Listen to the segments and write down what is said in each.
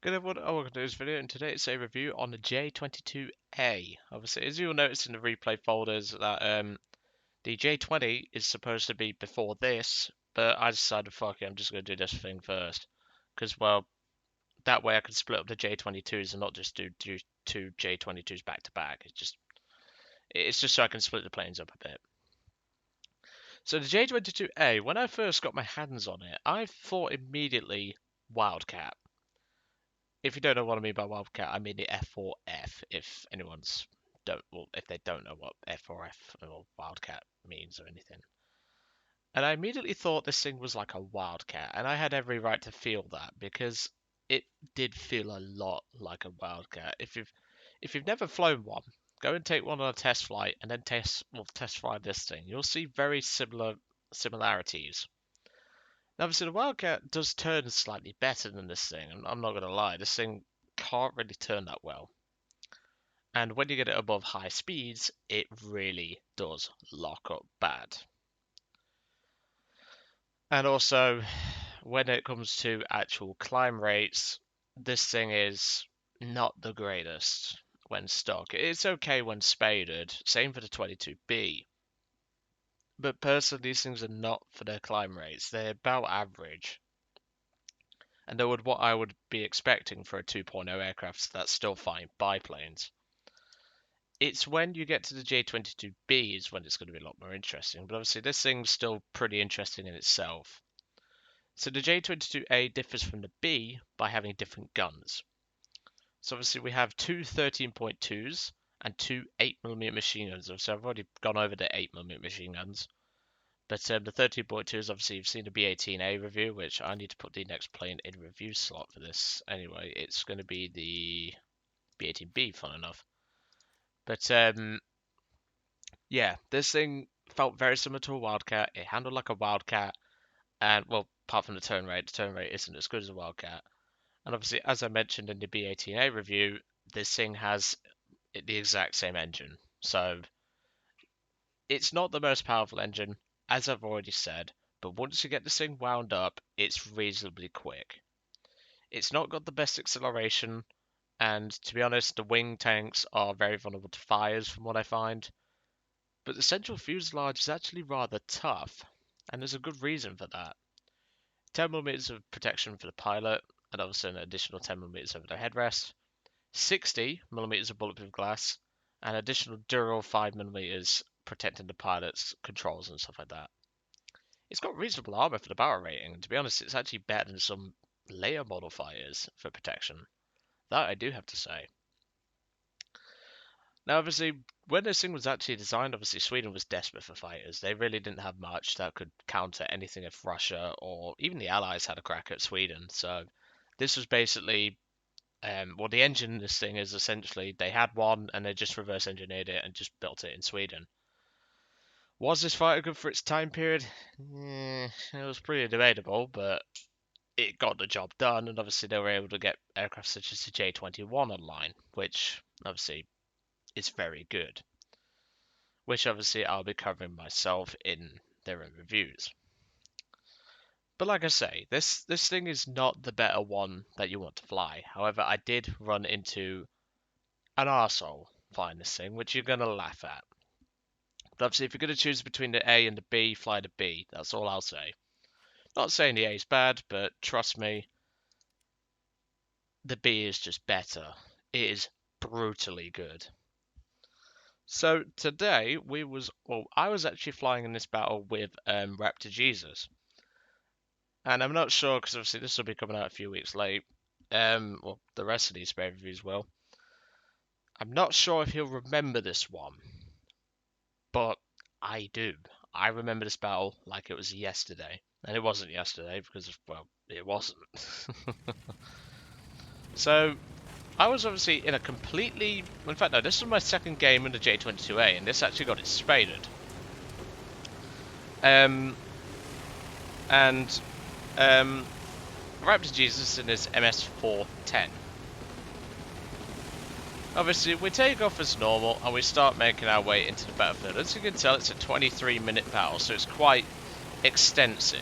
Good everyone, welcome to this video, and today it's a review on the J22-A. Obviously, as you'll notice in the replay folders, that the J20 is supposed to be before this, but I decided, fuck it, I'm just going to do this thing first. Because, well, that way I can split up the J22s and not just do two J22s back to back. It's just so I can split the planes up a bit. So the J22-A, when I first got my hands on it, I thought immediately Wildcat. If you don't know what I mean by Wildcat, I mean the F4F. If they don't know what F4F or Wildcat means or anything. And I immediately thought this thing was like a Wildcat, and I had every right to feel that because it did feel a lot like a Wildcat. If you've never flown one, go and take one on a test flight and then test fly this thing. You'll see very similar similarities. Now, obviously, the Wildcat does turn slightly better than this thing. I'm not going to lie. This thing can't really turn that well. And when you get it above high speeds, it really does lock up bad. And also, when it comes to actual climb rates, this thing is not the greatest when stuck. It's okay when spaded. Same for the 22B. But personally, these things are not for their climb rates. They're about average. And they're what I would be expecting for a 2.0 aircraft that's still flying biplanes. It's when you get to the J22B is when it's going to be a lot more interesting. But obviously, this thing's still pretty interesting in itself. So the J22A differs from the B by having different guns. So obviously, we have two 13.2s and two 8mm machine guns. So I've already gone over the 8mm machine guns. But the 13.2s, obviously, you've seen the B18A review, which I need to put the next plane in review slot for this. Anyway, it's going to be the B18B, fun enough. But yeah, this thing felt very similar to a Wildcat. It handled like a Wildcat, and well, apart from the turn rate isn't as good as a Wildcat. And obviously, as I mentioned in the B18A review, this thing has the exact same engine. So it's not the most powerful engine, as I've already said, but once you get this thing wound up, it's reasonably quick. It's not got the best acceleration, and to be honest, the wing tanks are very vulnerable to fires from what I find. But the central fuselage is actually rather tough, and there's a good reason for that. 10mm of protection for the pilot, and obviously an additional 10mm over the headrest. 60mm of bulletproof glass, and additional durable 5mm protecting the pilot's controls and stuff like that. It's got reasonable armor for the barrel rating, and to be honest, it's actually better than some later model fighters for protection. That I do have to say. Now, obviously, when this thing was actually designed, obviously Sweden was desperate for fighters. They really didn't have much that could counter anything if Russia or even the Allies had a crack at Sweden. So this was basically, well, the engine in this thing is essentially they had one and they just reverse engineered it and just built it in Sweden. Was this fighter good for its time period? It was pretty debatable, but it got the job done, and obviously they were able to get aircraft such as the J21 online, which obviously is very good. Which obviously I'll be covering myself in their own reviews. But like I say, this thing is not the better one that you want to fly. However, I did run into an arsehole flying this thing, which you're going to laugh at. But obviously, if you're going to choose between the A and the B, fly the B. That's all I'll say. Not saying the A is bad, but trust me, the B is just better. It is brutally good. So today I was actually flying in this battle with Raptor Jesus, and I'm not sure because obviously this will be coming out a few weeks late. Well, the rest of these Spade reviews will. I'm not sure if he'll remember this one, but I do. I remember this battle like it was yesterday, and it wasn't yesterday because, well, it wasn't. So I was obviously in a completely... In fact, no, this was my second game in the J22-A, and this actually got it spaded. Raptor Jesus in his MS-410. Obviously, we take off as normal, and we start making our way into the battlefield. As you can tell, it's a 23-minute battle, so it's quite extensive.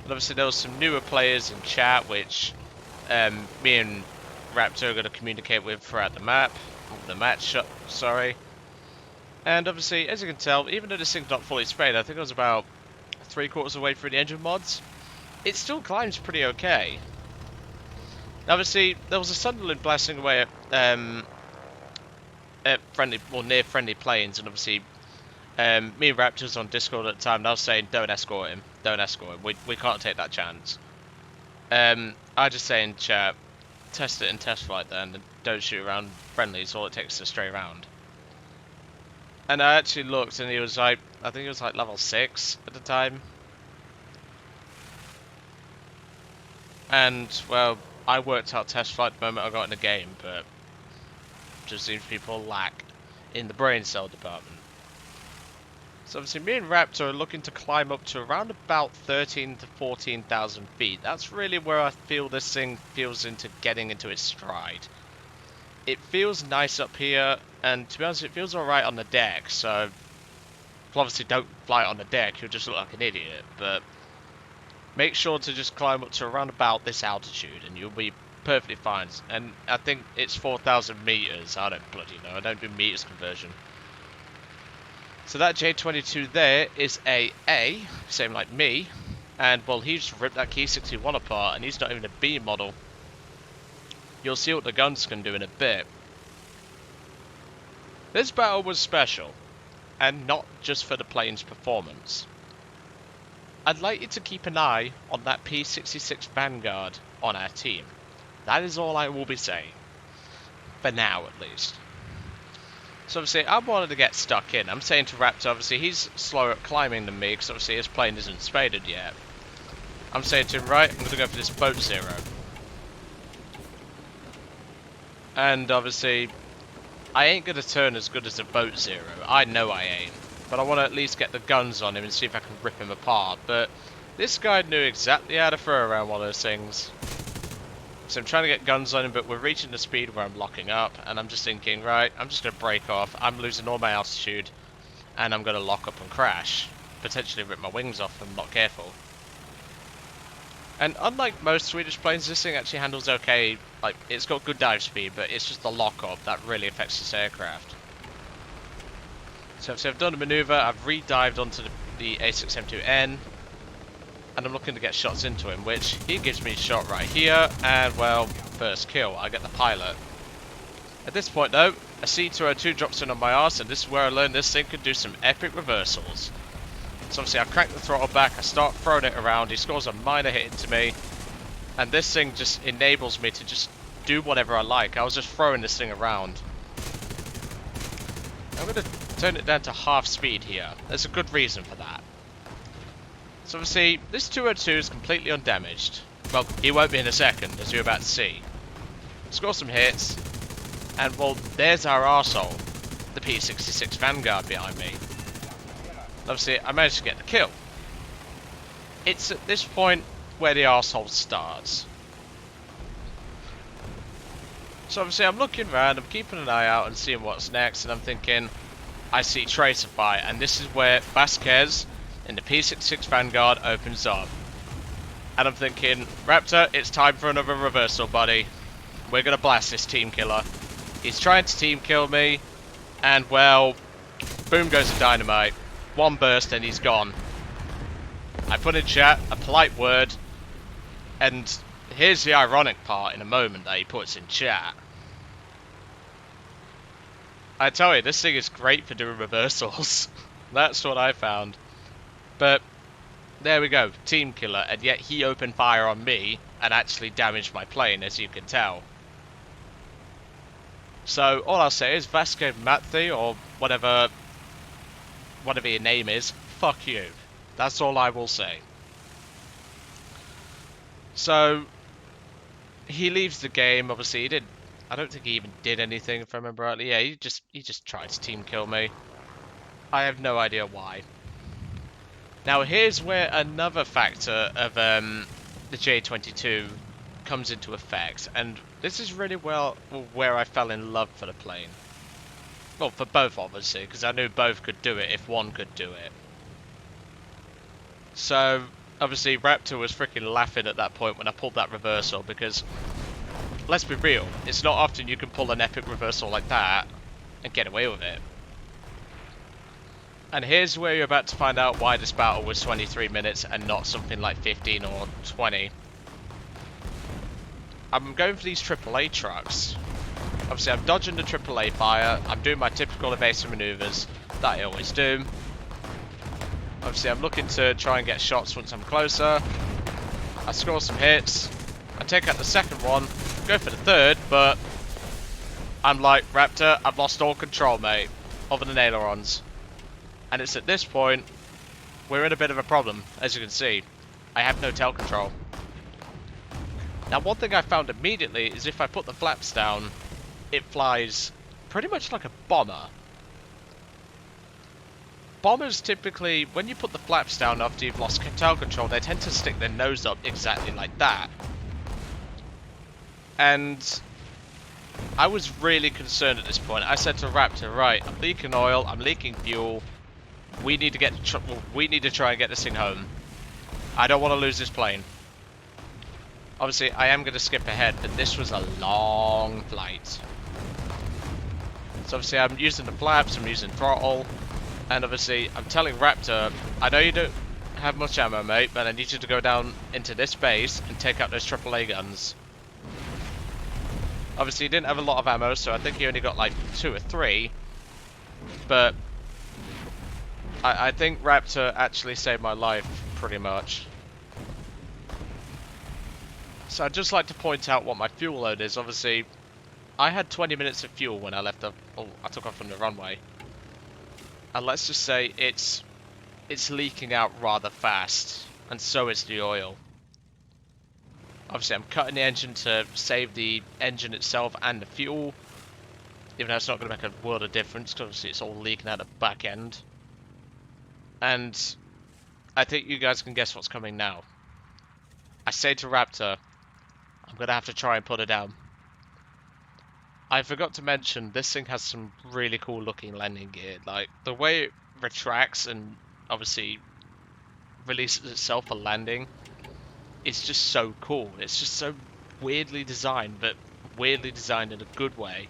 And obviously, there was some newer players in chat, which... me and Raptor are going to communicate with throughout the map, the match, sorry. And obviously, as you can tell, even though this thing's not fully sprayed, I think it was about 3/4 of the way through the engine mods, it still climbs pretty okay. Obviously, there was a Sunderland blasting away at friendly, or near friendly planes, and obviously, me and Raptor was on Discord at the time, and I was saying, don't escort him, don't escort him, we can't take that chance. I just say in chat, test it in test flight then, and don't shoot around friendlies, all it takes is a stray round. And I actually looked, and he was like, I think he was like level 6 at the time. And, well, I worked out test flight the moment I got in the game, but just seems people lack in the brain cell department. So obviously me and Raptor are looking to climb up to around about 13 to 14,000 feet. That's really where I feel this thing feels into getting into its stride. It feels nice up here, and to be honest, it feels alright on the deck, so obviously don't fly it on the deck, you'll just look like an idiot, but make sure to just climb up to around about this altitude and you'll be perfectly fine. And I think it's 4,000 meters. I don't bloody know. I don't do meters conversion. So that J22 there is a A, same like me. And well, he just ripped that Key 61 apart and he's not even a B model. You'll see what the guns can do in a bit. This battle was special, and not just for the plane's performance. I'd like you to keep an eye on that P66 Vanguard on our team. That is all I will be saying. For now, at least. So obviously, I wanted to get stuck in. I'm saying to Raptor, obviously, he's slower at climbing than me, because obviously his plane isn't spaded yet. I'm saying to him, right, I'm going to go for this boat zero. And obviously, I ain't going to turn as good as a boat zero. I know I ain't. But I want to at least get the guns on him and see if I can rip him apart. But this guy knew exactly how to throw around one of those things. So I'm trying to get guns on him, but we're reaching the speed where I'm locking up. And I'm just thinking, right, I'm just going to break off. I'm losing all my altitude. And I'm going to lock up and crash. Potentially rip my wings off if I'm not careful. And unlike most Swedish planes, this thing actually handles okay. Like, it's got good dive speed, but it's just the lock-up that really affects this aircraft. So I've done a maneuver, I've re-dived onto the A6M2N, and I'm looking to get shots into him, which he gives me a shot right here, and well, first kill, I get the pilot. At this point though, a C202 drops in on my arse, and this is where I learned this thing could do some epic reversals. So obviously I crank the throttle back, I start throwing it around, he scores a minor hit into me, and this thing just enables me to just do whatever I like. I was just throwing this thing around. I'm going to turn it down to half speed here. There's a good reason for that. So obviously, this 202 is completely undamaged. Well, he won't be in a second, as you're about to see. Score some hits, and well, there's our arsehole, the P66 Vanguard behind me. Obviously, I managed to get the kill. It's at this point where the arsehole starts. So obviously I'm looking around, I'm keeping an eye out and seeing what's next, and I'm thinking, I see Tracer Fire, and this is where Vasquez in the P66 Vanguard opens up. And I'm thinking, Raptor, it's time for another reversal, buddy. We're gonna blast this team killer. He's trying to team kill me, and well, boom goes the dynamite. One burst and he's gone. I put in chat a polite word, and here's the ironic part in a moment that he puts in chat. I tell you, this thing is great for doing reversals. That's what I found. But there we go, team killer, and yet he opened fire on me and actually damaged my plane, as you can tell. So all I'll say is Vasco Matthi, or whatever your name is, fuck you. That's all I will say. So he leaves the game. Obviously he did, I don't think he even did anything, if I remember rightly. Yeah, he just tried to team kill me. I have no idea why. Now here's where another factor of the J22 comes into effect, and this is really where I fell in love for the plane. Well, for both obviously, because I knew both could do it if one could do it. So obviously Raptor was freaking laughing at that point when I pulled that reversal, because let's be real, it's not often you can pull an epic reversal like that and get away with it. And here's where you're about to find out why this battle was 23 minutes and not something like 15 or 20. I'm going for these AAA trucks. Obviously, I'm dodging the AAA fire. I'm doing my typical evasive maneuvers that I always do. Obviously, I'm looking to try and get shots once I'm closer. I score some hits. I take out the second one, go for the third, but I'm like, Raptor, I've lost all control, mate, other than ailerons. And it's at this point, we're in a bit of a problem, as you can see. I have no tail control. Now, one thing I found immediately is if I put the flaps down, it flies pretty much like a bomber. Bombers typically, when you put the flaps down after you've lost tail control, they tend to stick their nose up exactly like that. And I was really concerned at this point. I said to Raptor, right, I'm leaking oil, I'm leaking fuel. We need to try and get this thing home. I don't want to lose this plane. Obviously, I am going to skip ahead, but this was a long flight. So obviously, I'm using the flaps, I'm using throttle, and obviously, I'm telling Raptor, I know you don't have much ammo, mate, but I need you to go down into this base and take out those AAA guns. Obviously, he didn't have a lot of ammo, so I think he only got like 2 or 3, but I think Raptor actually saved my life, pretty much. So I'd just like to point out what my fuel load is. Obviously, I had 20 minutes of fuel when I left I took off from the runway. And let's just say it's leaking out rather fast, and so is the oil. Obviously, I'm cutting the engine to save the engine itself and the fuel, even though it's not going to make a world of difference, because obviously it's all leaking out the back end. And I think you guys can guess what's coming now. I say to Raptor, I'm going to have to try and put it down. I forgot to mention, this thing has some really cool looking landing gear. Like, the way it retracts and obviously releases itself for landing, it's just so cool. It's just so weirdly designed, but weirdly designed in a good way.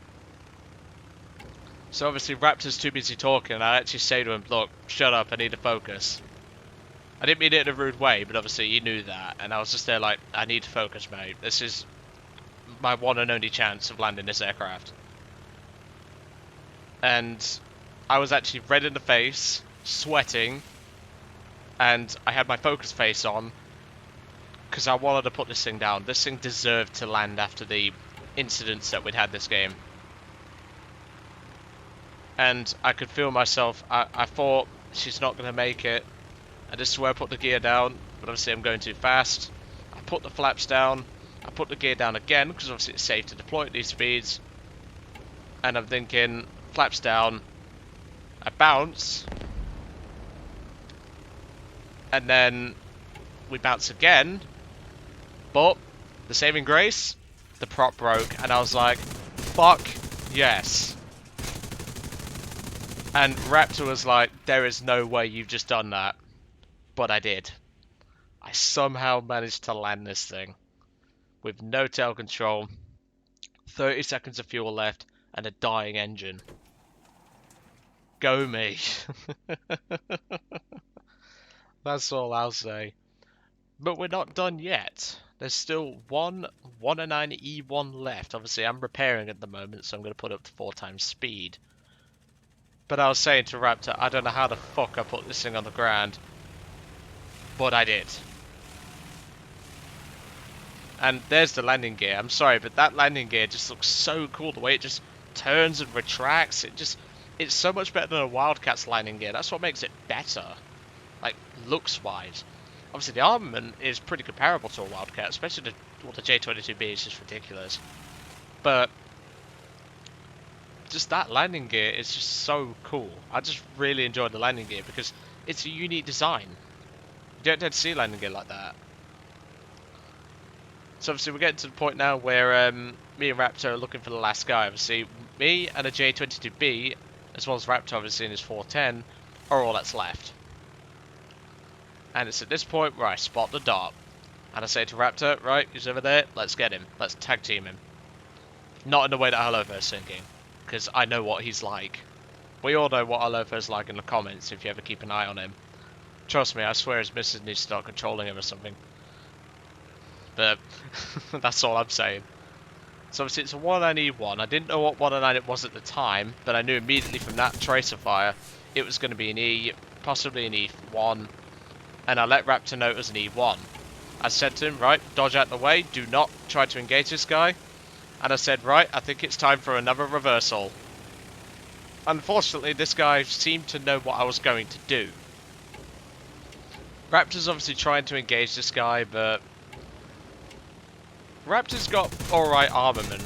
So obviously Raptor's too busy talking, and I actually say to him, look, shut up, I need to focus. I didn't mean it in a rude way, but obviously he knew that, and I was just there like, I need to focus, mate. This is my one and only chance of landing this aircraft. And I was actually red in the face, sweating, and I had my focus face on, because I wanted to put this thing down. This thing deserved to land after the incidents that we'd had this game. And I could feel myself, I thought, she's not going to make it. And this is where I put the gear down, but obviously I'm going too fast. I put the flaps down, I put the gear down again, because obviously it's safe to deploy at these speeds. And I'm thinking, flaps down, I bounce, and then we bounce again, but the saving grace, the prop broke, and I was like, fuck yes. And Raptor was like, there is no way you've just done that. But I did. I somehow managed to land this thing with no tail control, 30 seconds of fuel left, and a dying engine. Go me. That's all I'll say. But we're not done yet. There's still one 109E1 left. Obviously, I'm repairing at the moment, so I'm going to put it up to 4 times speed. But I was saying to Raptor, I don't know how the fuck I put this thing on the ground, but I did. And there's the landing gear. I'm sorry, but that landing gear just looks so cool. The way it just turns and retracts. It's so much better than a Wildcat's landing gear. That's what makes it better. Like, looks-wise. Obviously, the armament is pretty comparable to a Wildcat, especially the J22-B is just ridiculous. But just that landing gear is just so cool. I just really enjoyed the landing gear because it's a unique design. You don't tend to see landing gear like that. So obviously we're getting to the point now where me and Raptor are looking for the last guy. Obviously, me and a J22-B, as well as Raptor obviously in his 410, are all that's left. And it's at this point where I spot the dot. And I say to Raptor, right, he's over there, let's get him. Let's tag team him. Not in the way that Hellover's thinking, because I know what he's like. We all know what Hellover's like in the comments if you ever keep an eye on him. Trust me, I swear his missus needs to start controlling him or something. But that's all I'm saying. So obviously it's a 19E1. I didn't know what 109 it was at the time, but I knew immediately from that tracer fire it was going to be an E, possibly an E1, and I let Raptor know it was an E1. I said to him, right, dodge out the way, do not try to engage this guy. And I said, right, I think it's time for another reversal. Unfortunately, this guy seemed to know what I was going to do. Raptor's obviously trying to engage this guy, but Raptor's got alright armament,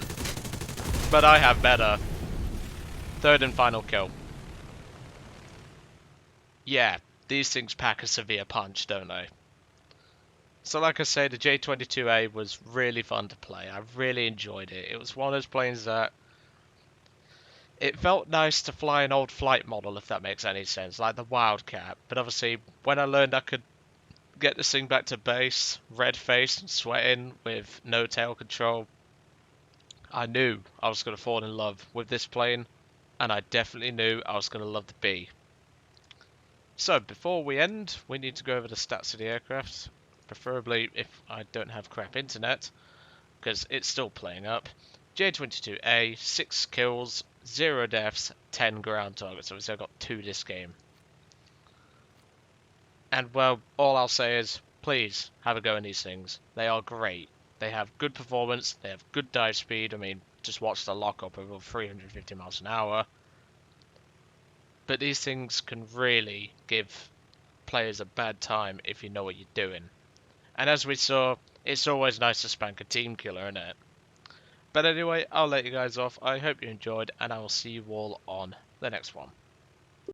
but I have better. Third and final kill. Yeah, these things pack a severe punch, don't they? So like I say, the J22-A was really fun to play. I really enjoyed it. It was one of those planes that it felt nice to fly an old flight model, if that makes any sense, like the Wildcat. But obviously, when I learned I could get this thing back to base, red-faced and sweating with no tail control, I knew I was going to fall in love with this plane, and I definitely knew I was going to love the B. So, before we end, we need to go over the stats of the aircraft, preferably if I don't have crap internet, because it's still playing up. J22-A, 6 kills, 0 deaths, 10 ground targets. Obviously, I got 2 this game. And, well, all I'll say is, please have a go in these things. They are great. They have good performance, they have good dive speed. I mean, just watch the lockup over 350 miles an hour. But these things can really give players a bad time if you know what you're doing. And as we saw, it's always nice to spank a team killer, isn't it? But anyway, I'll let you guys off. I hope you enjoyed, and I will see you all on the next one.